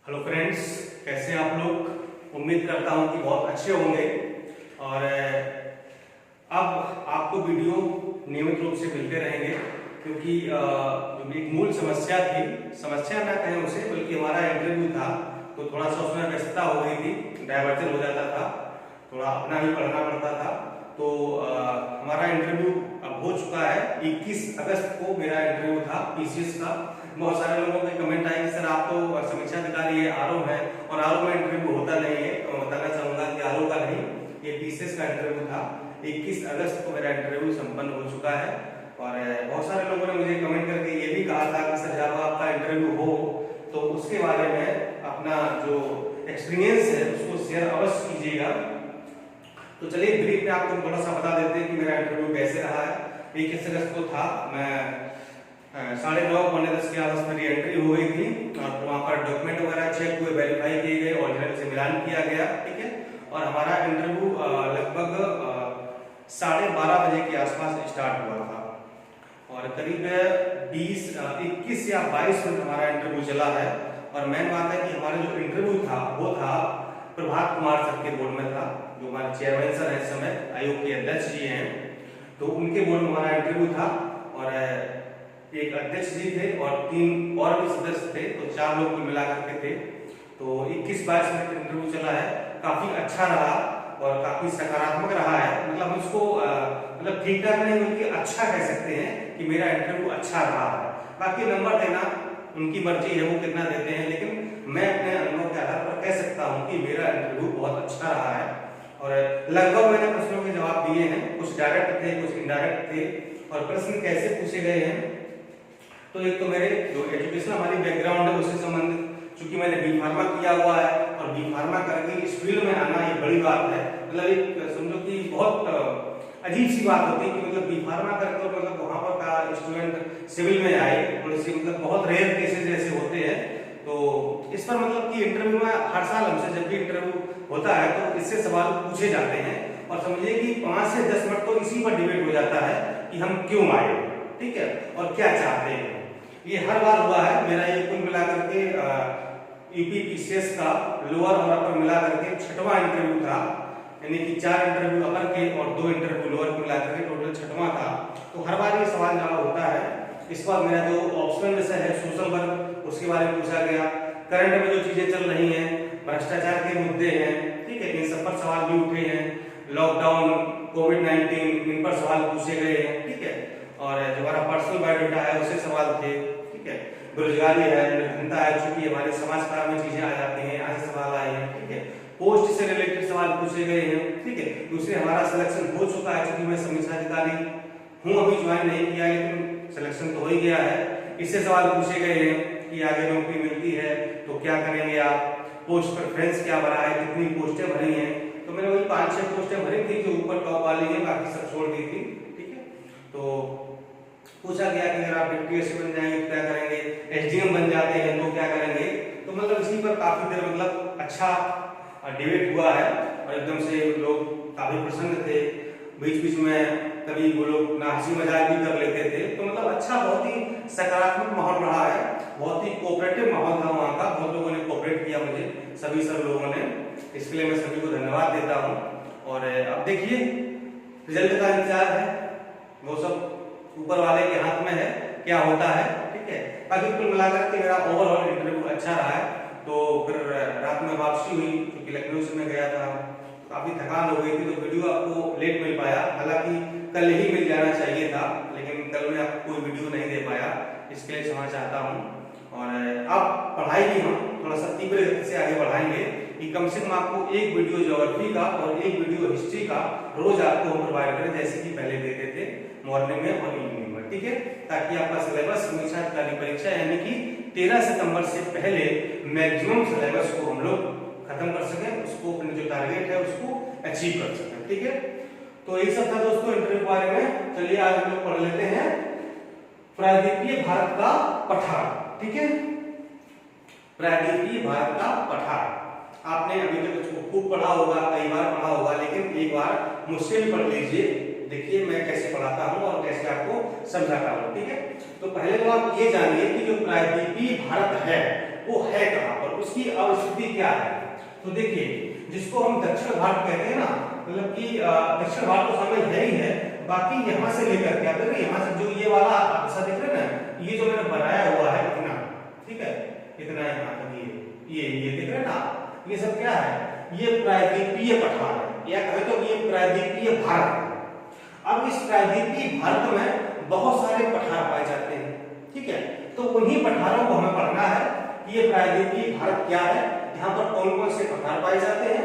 Hello friends, कैसे हैं आप लोग। उम्मीद करता हूं कि बहुत अच्छे होंगे। और अब आपको वीडियो नियमित रूप से मिलते रहेंगे क्योंकि जो एक मूल समस्या थी, समस्या ना कहें उसे, बल्कि हमारा इंटरव्यू था तो थोड़ा सा उसमें व्यस्तता हो गई थी, डायवर्जन हो जाता था, थोड़ा अपना भी पढ़ना पड़ता था। तो हमारा इंटरव्यू अब हो चुका है। 21 अगस्त को मेरा इंटरव्यू था पीसीएस का। बहुत सारे लोगों के कमेंट आए कि सर आप तो समीक्षा अधिकारी है, आरओ है, और आरओ में इंटरव्यू होता नहीं है। तो बताना चाहूंगा कि आरओ का नहीं, ये पीसीएस का इंटरव्यू था। 21 अगस्त को मेरा इंटरव्यू संपन्न हो चुका है। और बहुत सारे लोगों ने मुझे कमेंट करके ये भी कहा था कि सर जब आपका इंटरव्यू हो तो उसके बारे में अपना जो एक्सपीरियंस है उसको शेयर अवश्य कीजिएगा। तो चलिए ब्रीफ में आपको थोड़ा सा बता देते हैं कि मेरा इंटरव्यू कैसे रहा है। 21 अगस्त को था, मैं 9:30 पौने 10 के आसपास मेरी एंट्री हो गई थी और वहाँ पर डॉक्यूमेंट वगैरह चेक हुए, वेरीफाई किए गए, ओरिजिनल से मिलान किया गया, ठीक है। और हमारा इंटरव्यू लगभग 12:30 बजे के आसपास स्टार्ट हुआ था और करीब 21 या 22 मिनट हमारा इंटरव्यू चला है। और मेन बात है कि हमारा जो इंटरव्यू था वो था प्रभात कुमार सर के बोर्ड में था, जो हमारे चेयरमैन सर है इस समय, आयोग के अध्यक्ष जी हैं। तो उनके बोर्ड में हमारा इंटरव्यू था और एक अध्यक्ष जी थे और 3 और भी सदस्य थे, तो 4 लोग कुल मिला करके थे। तो 21-22 मिनट इंटरव्यू चला है, काफी अच्छा रहा और काफी सकारात्मक रहा है। मतलब हम इसको मतलब ठीक ठाक नहीं बल्कि अच्छा कह सकते हैं कि मेरा इंटरव्यू अच्छा रहा है। बाकी नंबर देना उनकी मर्जी है, वो कितना देते हैं, लेकिन मैं अपने अनुभव के आधार पर कह सकता हूं कि मेरा इंटरव्यू बहुत अच्छा रहा है। और लगभग मैंने प्रश्नों के जवाब दिए हैं, कुछ डायरेक्ट थे, कुछ इनडायरेक्ट थे। और प्रश्न कैसे पूछे गए हैं, तो एक तो मेरे जो एजुकेशन हमारी बैकग्राउंड है उससे संबंधित, चूंकि मैंने बी फार्मा किया हुआ है और बी फार्मा करके इस फील्ड में आना ये बड़ी बात है। मतलब एक समझो कि बहुत अजीब सी बात होती है कि मतलब बी फार्मा करके और मतलब वहां पर का स्टूडेंट सिविल में आए, थोड़ी सी मतलब बहुत रेयर केसेस ऐसे होते हैं। तो इस पर मतलब कि इंटरव्यू में हर साल हमसे जब भी इंटरव्यू होता है तो इससे सवाल पूछे जाते हैं और समझिए कि 5 से 10 मिनट तो इसी पर डिबेट हो जाता है कि हम क्यों आए, ठीक है, और क्या चाहते हैं। ये हर बार हुआ है। मेरा ये कुल मिलाकर के यूपी पीसीएस का लोअर और अपर मिला करके 6वां इंटरव्यू था, यानी कि 4 इंटरव्यू अपर के और 2 इंटरव्यू लोअर मिलाकर के टोटल 6वां था। तो हर बार ये सवाल जवाब होता है। इस बार मेरा जो ऑप्शनल विषय है सोशल वर्क, उसके बारे में पूछा गया। करंट में जो चीजें चल रही हैं, भ्रष्टाचार के मुद्दे हैं, ठीक है, इन सब पर सवाल भी उठे हैं। लॉकडाउन, कोविड-19, इन पर सवाल पूछे गए हैं, ठीक है। और जो हमारा पर्सनल बायोडाटा है उससे सवाल थे, ठीक है। बेरोजगारी है, निर्धनता है, चूंकि हमारे समाजकार में चीजें आ जाती हैं, यहाँ से सवाल आए हैं, ठीक है। पोस्ट से रिलेटेड सवाल पूछे गए हैं, ठीक है। दूसरे हमारा सिलेक्शन हो चुका है, चूंकि मैं समीक्षा अधिकारी हूँ, अभी ज्वाइन नहीं किया है लेकिन सिलेक्शन तो हो ही गया है। इससे सवाल पूछे गए हैं कि आगे नौकरी मिलती है तो क्या करेंगे आप, पोस्ट प्रेफरेंस क्या भरा है, कितनी पोस्टें भरी हैं। तो मैंने वही 5-6 पोस्टें भरी थी जो ऊपर टॉप वाली हैं, बाकी सब छोड़ दी थी, ठीक है। तो पूछा गया कि अगर आप डिप्टी एसपी बन जाएंगे तो क्या करेंगे, एसडीएम बन जाते हैं तो क्या करेंगे। तो मतलब इसी पर काफी देर मतलब अच्छा डिबेट हुआ है और एकदम से लोग काफी प्रसन्न थे। बीच बीच में कभी वो लोग ना हंसी मजाक भी कर लेते थे। तो मतलब अच्छा, बहुत ही सकारात्मक माहौल रहा है, बहुत ही कोऑपरेटिव माहौल था वहाँ का। बहुत लोगों ने कोऑपरेट किया मुझे, सभी सब लोगों ने, इसके लिए मैं सभी को धन्यवाद देता हूँ। और अब देखिए रिजल्ट का इंतजार है, वो सब ऊपर वाले के हाथ में है, क्या होता है, ठीक है। बाकी कुल मिलाकर के मेरा ओवरऑल इंटरव्यू अच्छा रहा है। तो फिर रात में वापसी हुई, क्योंकि लखनऊ से मैं गया था, काफी थकान हो गई थी, तो वीडियो आपको लेट मिल पाया। हालांकि कल ही मिल जाना चाहिए था, लेकिन कल मैं आपको कोई वीडियो नहीं दे पाया, इसके लिए क्षमा चाहता हूँ। और अब पढ़ाई भी हम थोड़ा सा तीव्र गति से आगे बढ़ाएंगे कि कम से कम आपको एक वीडियो ज्योग्राफी का और एक वीडियो हिस्ट्री का रोज आपको हम प्रोवाइड करें, जैसे कि पहले देते थे मॉर्निंग में और इवनिंग में, ठीक है। ताकि आपका सिलेबस समीक्षा अधिकारी परीक्षा यानी कि 13 सितंबर से पहले मैक्सिमम सिलेबस को हम लोग खत्म कर सकें, उसको अपने जो टारगेट है उसको अचीव कर सकें, ठीक है। तो ये सब था दोस्तों इंटरव्यू के बारे में। चलिए आज हम लोग पढ़ लेते हैं प्रायद्वीपीय भारत का पठार, ठीक है। प्रायद्वीपीय भारत का पठार आपने अभी तक इसको खूब पढ़ा होगा, कई बार पढ़ा होगा, लेकिन एक बार मुझसे भी पढ़ लीजिए। देखिए मैं कैसे पढ़ाता हूँ और कैसे आपको समझाता हूँ, ठीक है। तो पहले तो आप ये जानिए कि जो प्रायद्वीपीय भारत है वो है कहाँ पर, उसकी अब स्थिति क्या है। तो देखिए, जिसको हम दक्षिण घाट कहते हैं ना, मतलब कि दक्षिण घाट तो शामिल है ही है, बाकी यहाँ से लेकर के आप देखिए, यहाँ से जो ये वाला हिस्सा दिख रहा है ना, ये जो मैंने बनाया हुआ है इतना, ठीक है, इतना यहाँ तक ये दिख रहा है ना, ये सब क्या है, ये प्रायद्वीपीय पठार है, या कहे तो ये प्रायद्वीपीय भारत है। अब इस प्रायद्वीपीय भारत में बहुत सारे पठार पाए जाते हैं, ठीक है, तो उन्हीं पठारों को हमें पढ़ना है कि ये प्रायद्वीपीय भारत क्या है, यहाँ पर कौन कौन से पठार पाए जाते हैं,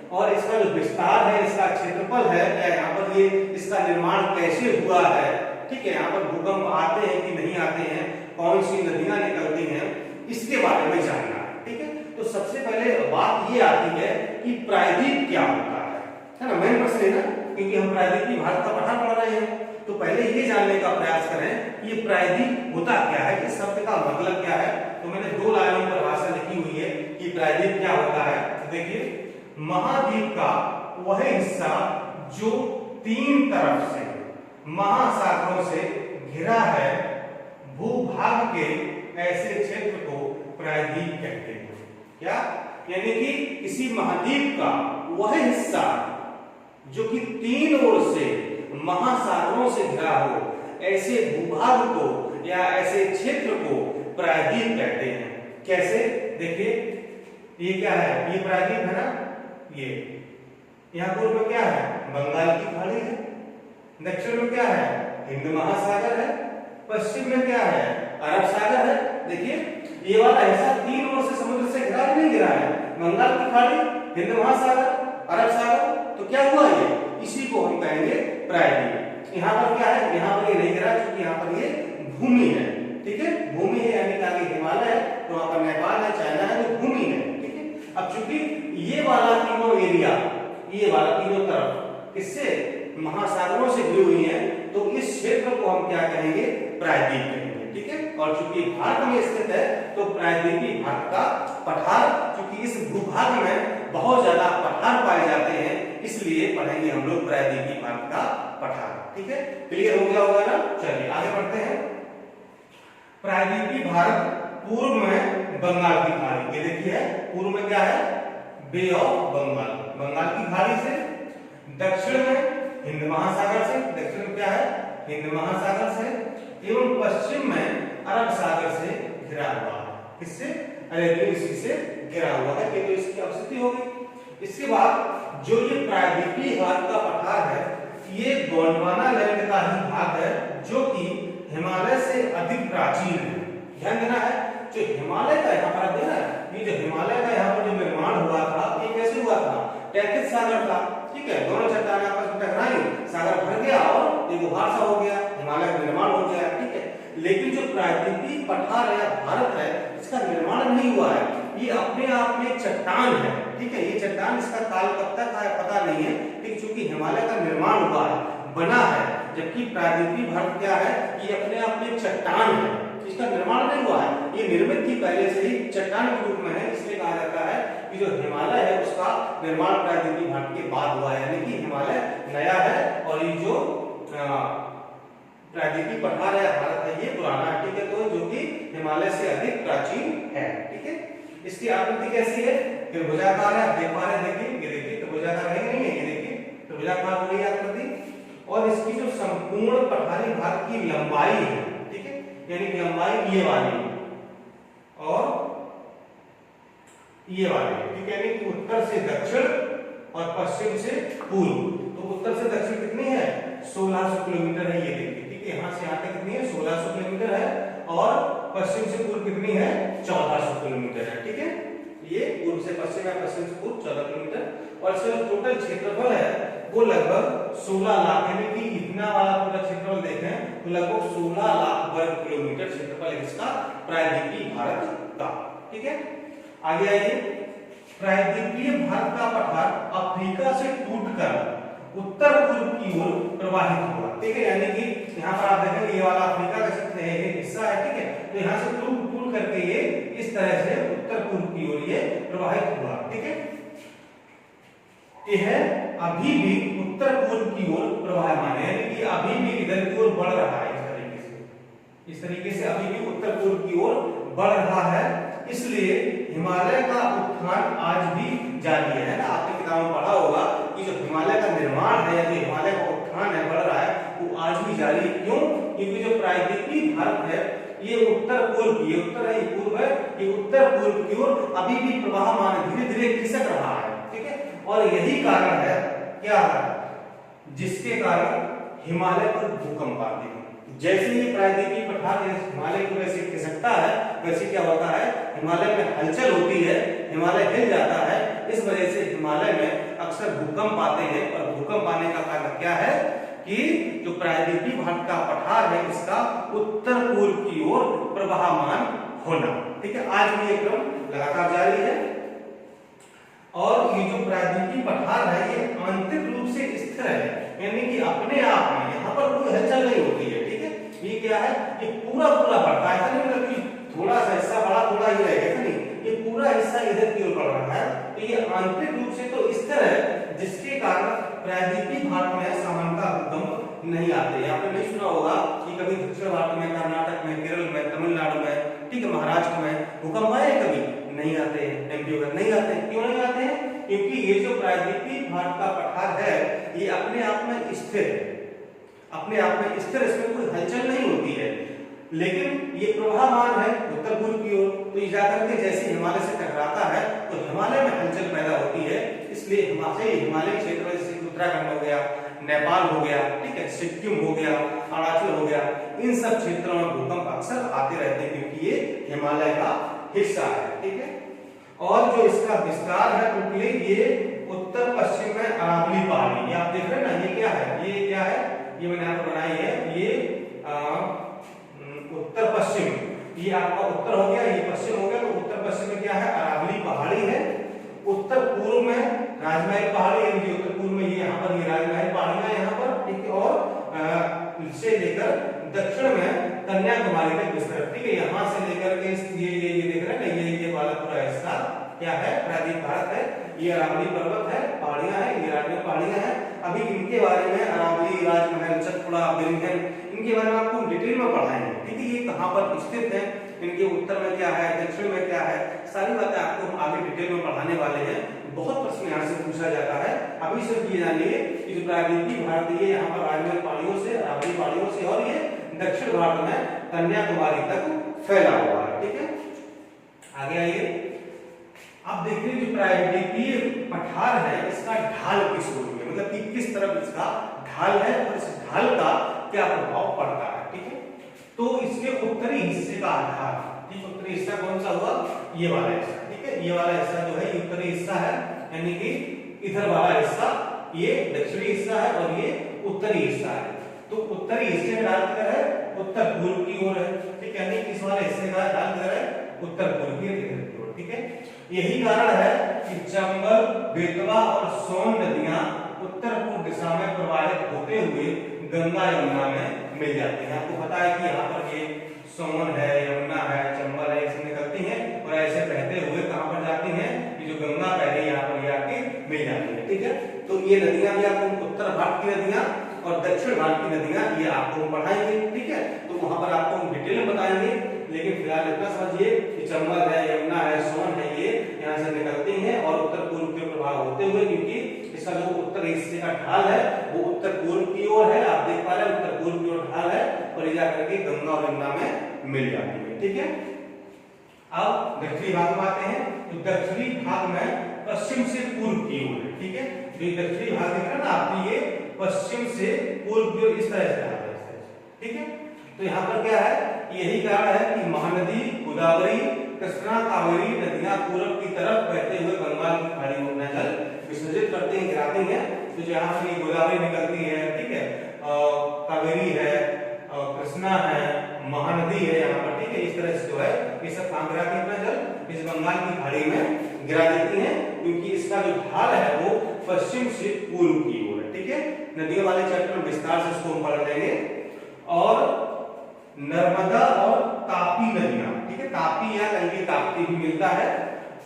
और इसका जो विस्तार है, इसका क्षेत्रफल है, या यहाँ पर ये इसका निर्माण कैसे हुआ है, ठीक है, यहाँ पर भूकंप आते हैं कि नहीं आते हैं, कौन सी नदियां निकलती हैं, इसके बारे में जानना है, ठीक है। तो सबसे पहले बात ये आती है कि प्रायद्वीप क्या होता है ना, मेन प्रश्न है ना, क्योंकि हम प्रायद्वीपीय भारत का पठार पढ़ रहे हैं, तो पहले ये जानने का प्रयास करें कि ये प्रायद्वीप होता क्या है, इस शब्द का मतलब क्या है। तो मैंने 2 लाइनों में परिभाषा लिखी हुई है कि प्रायद्वीप क्या होता है। तो देखिए, महाद्वीप का वह हिस्सा जो 3 तरफ से महासागरों से घिरा है, भूभाग के ऐसे क्षेत्र को प्रायद्वीप कहते हैं। क्या, यानी कि किसी महाद्वीप का वह हिस्सा जो कि 3 ओर से महासागरों से घिरा हो, ऐसे भूभाग को या ऐसे क्षेत्र को प्रायद्वीप कहते हैं। कैसे, देखिए, ये क्या है, ये प्रायद्वीप है ना, ये यहाँ पूर्व में क्या है, बंगाल की खाड़ी है, दक्षिण में क्या है, हिंद महासागर है, पश्चिम में क्या है, अरब सागर है। देखिए, ये वाला हिस्सा 3 ओर से समुद्र से घिरा नहीं घिरा है, बंगाल की खाड़ी, हिंद महासागर, अरब सागर, तो क्या हुआ ये, इसी को हम कहेंगे प्रायद्वीप। यहाँ पर क्या है, यहाँ पर ये नहीं घिरा क्योंकि यहाँ पर ये भूमि है, ठीक है, भूमि है, यानी कि आगे हिमालय है, तो वहां पर नेपाल है, चाइना है, तो भूमि है, ठीक है। अब चूंकि ये वाला तीनों एरिया, ये वाला तीनों तरफ किससे, महासागरों से घिरी हुई है, तो इस क्षेत्र को हम क्या कहेंगे, प्रायद्वीप कहेंगे, ठीक है। और चूंकि भारत में स्थित है, तो प्रायद्वीपीय भारत का पठार, क्योंकि इस भूभाग में बहुत ज्यादा पठार पाए जाते हैं, इसलिए पढ़ेंगे हम लोग प्रायद्वीपीय भारत का पठार, ठीक है। क्लियर हो गया होगा ना, चलिए आगे बढ़ते हैं। प्रायद्वीपीय भारत पूर्व में बंगाल की खाड़ी, ये देखिए पूर्व में क्या है, बे ऑफ बंगाल, बंगाल की खाड़ी से, दक्षिण में हिंद महासागर से, दक्षिण में क्या है, हिंद महासागर से, एवं पश्चिम में अरब सागर से घिरा हुआ है, किससे, अरेबियन सी से घिरा हुआ है, ये तो इसकी अवस्थिति हो गई। इसके बाद जो ये प्रायद्वीपीय भारत का पठार है, ये गोंडवाना लैंड का ही भाग है, जो कि हिमालय से अधिक प्राचीन है। ध्यान देना है, जो हिमालय का यहाँ पर देना है, ये जो हिमालय का यहाँ पर जो निर्माण हुआ था, ये कैसे हुआ था, टैथिस सागर था, ठीक है, दोनों चट्टानें आपस में टकराई, सागर भर गया और ये गुहार सा हो गया, हिमालय का निर्माण हो गया, ठीक है। लेकिन जो प्रायद्वीपीय पठार है, भारत है, इसका निर्माण नहीं हुआ है, ये अपने आप में चट्टान है, ठीक है, ये चट्टान, इसका काल कब तक का है पता नहीं है, लेकिन चूंकि हिमालय का निर्माण हुआ है, बना है, जबकि प्रायद्वीपीय भारत क्या है, ये अपने आप में चट्टान है, इसका निर्माण नहीं हुआ है, ये निर्मित थी पहले से ही, चट्टान के रूप में है, इसलिए कहा जाता है कि जो हिमालय है उसका निर्माण प्रायद्वीपीय भारत के बाद हुआ है, यानी कि हिमालय नया है और ये जो प्रायद्वीपीय पठार है भारत है, ये पुराना है, ठीक है, तो जो कि हिमालय से अधिक प्राचीन है, ठीक है। इसकी आकृति कैसी है, त्रिभुजाकार है, आप देख पा रहे हैं, देखिए, ये देखिए त्रिभुजाकार है कि नहीं है, ये देखिए त्रिभुजाकार हो रही है आकृति, और इसकी जो संपूर्ण पठारी भाग की लंबाई है, ठीक है, यानी कि लंबाई ये वाली और ये वाली, ठीक है, यानी कि उत्तर से दक्षिण और पश्चिम से पूर्व, तो उत्तर से दक्षिण कितनी है, 1600 किलोमीटर है, ये देखिए, ठीक है, यहाँ से यहाँ तक कितनी है, 1600 किलोमीटर है, और पश्चिम से पूर्व कितनी है, 1400 किलोमीटर है, ठीक है, ये पूर्व से पश्चिम है, पश्चिम से पूर्व 14 किलोमीटर, और इसका जो टोटल क्षेत्रफल है वो लगभग 16 लाख, यानी कि इतना वाला पूरा क्षेत्रफल देखें तो लगभग 16 लाख वर्ग किलोमीटर क्षेत्रफल है इसका प्रायद्वीपीय भारत का, ठीक है। आगे आइए, प्रायद्वीपीय भारत का पठार अफ्रीका से टूटकर उत्तर पूर्व की ओर प्रवाहित हुआ, ठीक है, यानी कि यहाँ पर आप देखेंगे ये वाला अफ्रीका का क्षेत्र है, ये हिस्सा है, ठीक है, तो यहाँ से टूट करके ये इस तरह से उत्तर पूर्व की ओर ये प्रवाहित हुआ, ठीक है। यह अभी भी उत्तर पूर्व की ओर प्रवाहमान है, यानी कि अभी भी इधर की ओर बढ़ रहा है, इस तरीके से अभी भी उत्तर पूर्व की ओर बढ़ रहा है, इसलिए हिमालय का उत्थान आज भी जारी है ना। आपने किताब में पढ़ा होगा कि जो हिमालय का निर्माण है या जो हिमालय का उत्थान है बढ़ रहा है वो आज भी जारी है। क्यों? क्योंकि जो प्रायद्वीपीय भारत है ये उत्तर पूर्व की, उत्तर है ये पूर्व है, ये उत्तर पूर्व की ओर अभी भी प्रवाहमान धीरे धीरे खिसक रहा है, ठीक है। और यही कारण है क्या है जिसके कारण हिमालय पर भूकंप आते हैं। जैसे ही प्रायद्वीपीय पठार हिमालय की वजह से खिसकता है वैसे क्या होता है हिमालय में हलचल होती है, हिमालय हिल जाता है। इस वजह से हिमालय में अक्सर भूकंप आते हैं। और भूकंप आने का कारण क्या है कि जो प्रायद्वीपीय भारत का पठार है इसका उत्तर पूर्व की ओर प्रवाहमान होना, ठीक है। आज भी ये क्रम लगातार जारी है। और ये जो प्रायद्वीपीय पठार है ये आंतरिक रूप से स्थिर है, यानी कि अपने आप में यहाँ पर कोई हलचल नहीं होती है, ठीक है। ये क्या है ये पूरा पूरा बढ़ता है, नहीं मतलब कि थोड़ा सा हिस्सा बड़ा थोड़ा ही रहेगा, नहीं ये पूरा हिस्सा इधर की ओर बढ़ रहा है। तो ये आंतरिक रूप से तो स्थिर है जिसके कारण प्रायद्वीपीय भारत में सामान्यतः भूकंप नहीं आते। आपने नहीं सुना होगा कि कभी दक्षिण भारत में, कर्नाटक में, केरल में, तमिलनाडु में, ठीक है, महाराष्ट्र में भूकंप आए कभी नहीं आते हैं, एमपी वगैरह नहीं आते हैं। क्यों नहीं आते हैं? क्योंकि ये जो प्रायद्वीपीय भारत का पठार है ये अपने आप में स्थिर है, अपने आप में स्थिर, इसमें कोई हलचल नहीं होती है। लेकिन ये प्रवाहमान है उत्तर पूर्व की ओर, तो ये जाकर के जैसे हिमालय से टकराता है तो हिमालय में हलचल पैदा होती है। इसलिए हिमालय क्षेत्र जैसे उत्तराखंड हो गया, नेपाल हो गया, ठीक है, सिक्किम हो गया, अरुणाचल हो गया, इन सब क्षेत्रों में भूकंप अक्सर आते रहते हैं क्योंकि ये हिमालय का हिस्सा है, ठीक है। और जो इसका विस्तार है टोटली ये उत्तर पश्चिम में अरावली पहाड़ी, ये आप देख रहे हैं ना, ये क्या है, ये क्या है, ये मैंने आपको बनाई है, ये उत्तर पश्चिम, ये आपका उत्तर हो गया, ये पश्चिम हो गया, तो उत्तर पश्चिम में क्या है अरावली पहाड़ी है। उत्तर पूर्व में राजमहल पहाड़ी, यानी कि उत्तर पूर्व में ये यहाँ पर ये राजमहल पहाड़ियां यहाँ पर, ठीक है। और से लेकर दक्षिण में कन्याकुमारी तक विस्तृत, ठीक है। यहाँ से लेकर के ये देख रहे हैं ना, ये वाला पूरा हिस्सा क्या है प्रायद्वीपीय भारत है। ये अरावली पर्वत है, पहाड़ियां हैं, ये राजमहल पहाड़ियां हैं। अभी इनके बारे में अरावली, राजमहल, सतपुड़ा, बिरंजन, इनके बारे में आपको डिटेल में पढ़ाएंगे, ठीक है। ये कहाँ पर स्थित है, इनके उत्तर में क्या है, दक्षिण में क्या है, सारी बातें आपको हम आगे डिटेल में पढ़ाने वाले हैं। बहुत प्रश्न यहाँ से पूछा जाता है। अभी सिर्फ ये जानिए कि जो प्रायद्वीपीय भारत है यहाँ पर राजमहल पहाड़ियों से, अरावली पहाड़ियों से, और ये दक्षिण भारत में कन्याकुमारी तक फैला हुआ है, ठीक है। आगे आइए, आप देखिए जो प्रायद्वीपीय पठार है इसका ढाल किस ओर है, मतलब कि किस तरफ इसका ढाल है और इस ढाल का क्या प्रभाव पड़ता है, ठीक है। तो इसके उत्तरी हिस्से का आधार, ठीक, उत्तरी हिस्सा कौन सा हुआ, ये वाला हिस्सा, ठीक है। ये वाला हिस्सा जो है ये उत्तरी हिस्सा है, यानी कि इधर वाला हिस्सा ये दक्षिणी हिस्सा है और ये उत्तरी हिस्सा है। तो उत्तरी हिस्से में ढाल किधर है, उत्तर पूर्व की ओर है, ठीक है। यानी इस वाले हिस्से का ढाल किधर है, उत्तर पूर्व की ओर, ठीक है। यही कारण है कि चंबल, बेतवा और सोन नदियां उत्तर पूर्व दिशा में प्रवाहित होते हुए गंगा यमुना में मिल जाती हैं। आपको पता है कि यहाँ पर ये सोन है, यमुना है, चंबल है, इसमें निकलती हैं और ऐसे बहते हुए कहाँ पर जाती हैं, ये जो गंगा पहले यहाँ पर ये आके मिल जाती है, ठीक है। तो ये नदियां भी आपको उत्तर भारत की नदियां और दक्षिण भारत की नदियां ये आपको पढ़ाएंगे, ठीक है। तो वहां पर आपको डिटेल में बताएंगे, लेकिन फिलहाल इतना समझिए कि चंबल है, यमुना है, सोन है, ये यहाँ से निकलती हैं और उत्तर पूर्व के प्रभाव होते हुए, क्योंकि इसका जो उत्तर हिस्से का ढाल है वो उत्तर पूर्व की ओर है, आप देख पा रहे हैं उत्तर पूर्व की ओर ढाल है और ये जाकर के गंगा और यमुना में मिल जाती है, ठीक है। अब दक्षिणी भाग में आते हैं, तो दक्षिणी भाग में पश्चिम से पूर्व की ओर है, ठीक है। जो दक्षिणी भाग दिख रहा है ना आपको, ये पश्चिम से पूर्व की ओर इस तरह से आता है, ठीक है। तो यहाँ पर क्या है, यही कारण है कि महानदी, गोदावरी, कृष्णा, कावेरी नदियां पूर्व की तरफ बहते हुए बंगाल की खाड़ी में जल विसर्जित करते हैं, गिराते हैं। तो जहाँ पर गोदावरी निकलती है, ठीक है, कावेरी है, कृष्णा है, महानदी है यहाँ पर, ठीक है, इस तरह से जो है ये सब कहाँ गिराती है अपना जल, इस बंगाल की खाड़ी में गिरा देती हैं, क्योंकि इसका जो ढाल है वो पश्चिम से पूर्व की ओर है, ठीक है। नदियों वाले चैप्टर में विस्तार से इसको हम पढ़ लेंगे। और नर्मदा और तापी नदियां, ठीक है, तापी या कहीं ताप्ती भी मिलता है,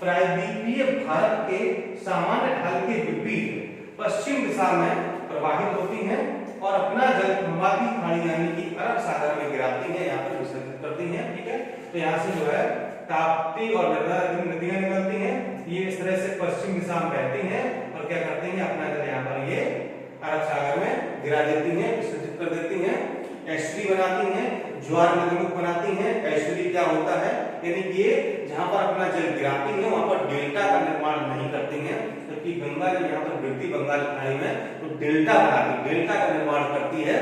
प्रायद्वीपीय भारत के सामान्य ढाल के विपरीत पश्चिम दिशा में प्रवाहित होती हैं और अपना जल गंगा की खाड़ी यानी कि अरब सागर में गिराती हैं, यहाँ पर विसर्जित करती हैं, ठीक है। तो यहाँ से जो है ताप्ती और नर्मदा नदियां निकलती हैं, ये इस साथ बहती हैं और क्या करती हैं, अपना जल यहाँ पर ये अरब सागर में गिरा देती हैं, विसर्जित कर देती हैं, एस्ट्री बनाती हैं, ज्वार नदीमुख बनाती हैं। एस्ट्री क्या होता है, यानी कि ये जहां पर अपना जल गिराती हैं वहां पर डेल्टा का निर्माण नहीं करती हैं, जबकि गंगा जब यहाँ पर गिरती बंगाल की खाड़ी में तो डेल्टा बनाती, डेल्टा का निर्माण करती है,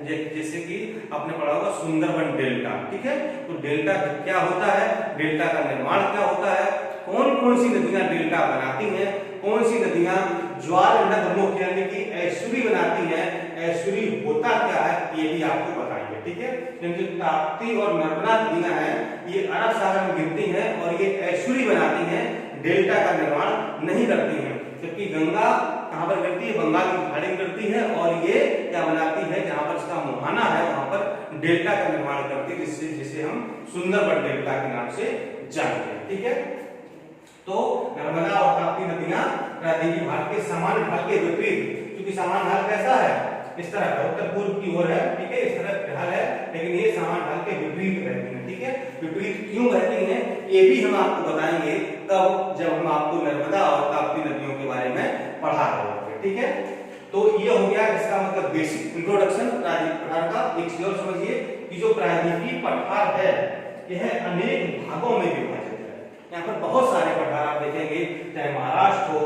जैसे कि आपने पढ़ा होगा सुंदरबन डेल्टा। ठीक है, तो डेल्टा क्या होता है, डेल्टा का निर्माण क्या होता है, कौन कौन सी नदियां डेल्टा बनाती हैं, कौन सी नदियां ज्वार नदमुख यानी कि एस्चुरी बनाती हैं, एस्चुरी होता क्या है ये भी आपको बताएंगे। ठीक है, क्योंकि ताप्ती और नर्मदा नदियां हैं ये अरब सागर में गिरती हैं और ये एस्चुरी बनाती हैं, डेल्टा का निर्माण नहीं करती हैं, जबकि गंगा कहां पर गिरती है, बंगाल की खाड़ी में गिरती है और ये क्या बनाती है, जहां पर इसका मुहाना है वहां पर डेल्टा का निर्माण करती है, जिसे हम सुंदरबन डेल्टा के नाम से जानते हैं। ठीक है, तो नर्मदा और ताप्ती नदियां प्रायद्वीपीय भाग के समान ढाल के विपरीत, क्योंकि समान ढाल कैसा है, इस तरह उत्तर पूर्व की ओर है। ठीक है, इस तरह ढाल है, लेकिन ये समान ढाल के विपरीत बहती है। ठीक है, विपरीत क्यों बहती हैं ये भी हम आपको बताएंगे तब जब हम आपको नर्मदा और ताप्ती नदियों के बारे में पढ़ा रहे होंगे। ठीक है, तो ये हो गया इसका मतलब बेसिक इंट्रोडक्शन प्रायद्वीपीय पठार का। एक चीज और समझिए कि जो प्रायद्वीपीय पठार है यह अनेक भागों में विभाजित है। यहाँ पर बहुत सारे पठार आप देखेंगे, चाहे महाराष्ट्र हो,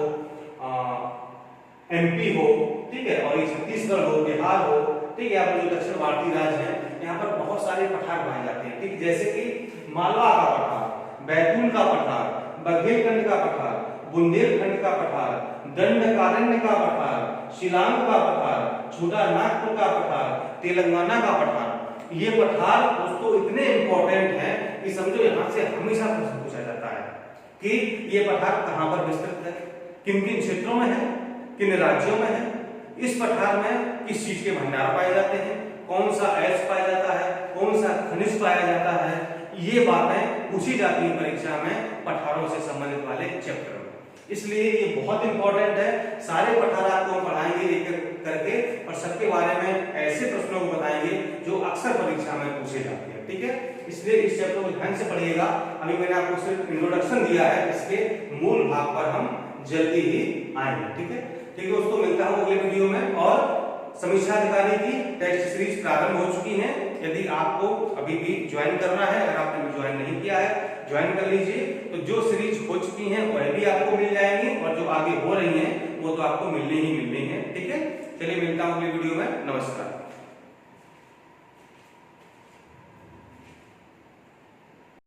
एमपी हो, ठीक है, और ये छत्तीसगढ़ हो, बिहार हो, ठीक है, यहाँ पर जो दक्षिण भारतीय राज्य हैं यहाँ पर बहुत सारे पठार पाए जाते हैं। ठीक, जैसे कि मालवा का पठार, बैतूल का पठार, बघेलखंड का पठार, बुंदेलखंड का पठार, दंडकारण्य का पठार, शिलांग का पठार, छोटा नागपुर का पठार, तेलंगाना का पठार। ये पठार दोस्तों इतने इंपॉर्टेंट हैं कि समझो यहाँ से हमेशा प्रश्न पूछा जाता है कि ये पठार कहाँ पर विस्तृत है, किन किन क्षेत्रों में है, किन राज्यों में है, इस पठार में किस चीज के भंडार पाए जाते हैं, कौन सा अयस्क पाया जाता है, कौन सा खनिज पाया जाता है, ये बातें पूछी जाती है परीक्षा में पठारों से संबंधित वाले चैप्टर में। इसलिए ये बहुत इंपॉर्टेंट है। सारे पठार आपको हम पढ़ाएंगे एक एक करके और सबके बारे में ऐसे प्रश्नों को बताएंगे जो अक्सर परीक्षा में पूछे जाते हैं। ठीक है, इसलिए इस चैप्टर को ध्यान से पढ़िएगा। अभी मैंने आपको सिर्फ इंट्रोडक्शन दिया है, इसके मूल भाग पर हम जल्दी ही आएंगे। ठीक है, ठीक है दोस्तों, मिलता हूं अगले वीडियो में। और समीक्षा अधिकारी की टेस्ट सीरीज प्रारंभ हो चुकी है। यदि आपको अभी भी ज्वाइन करना है, अगर आपने ज्वाइन नहीं किया है ज्वाइन कर लीजिए। तो जो सीरीज हो चुकी हैं वह भी आपको मिल जाएंगी और जो आगे हो रही हैं वो तो आपको मिलनी ही मिलनी है। ठीक है, चलिए मिलता हूं अगले वीडियो में। नमस्कार।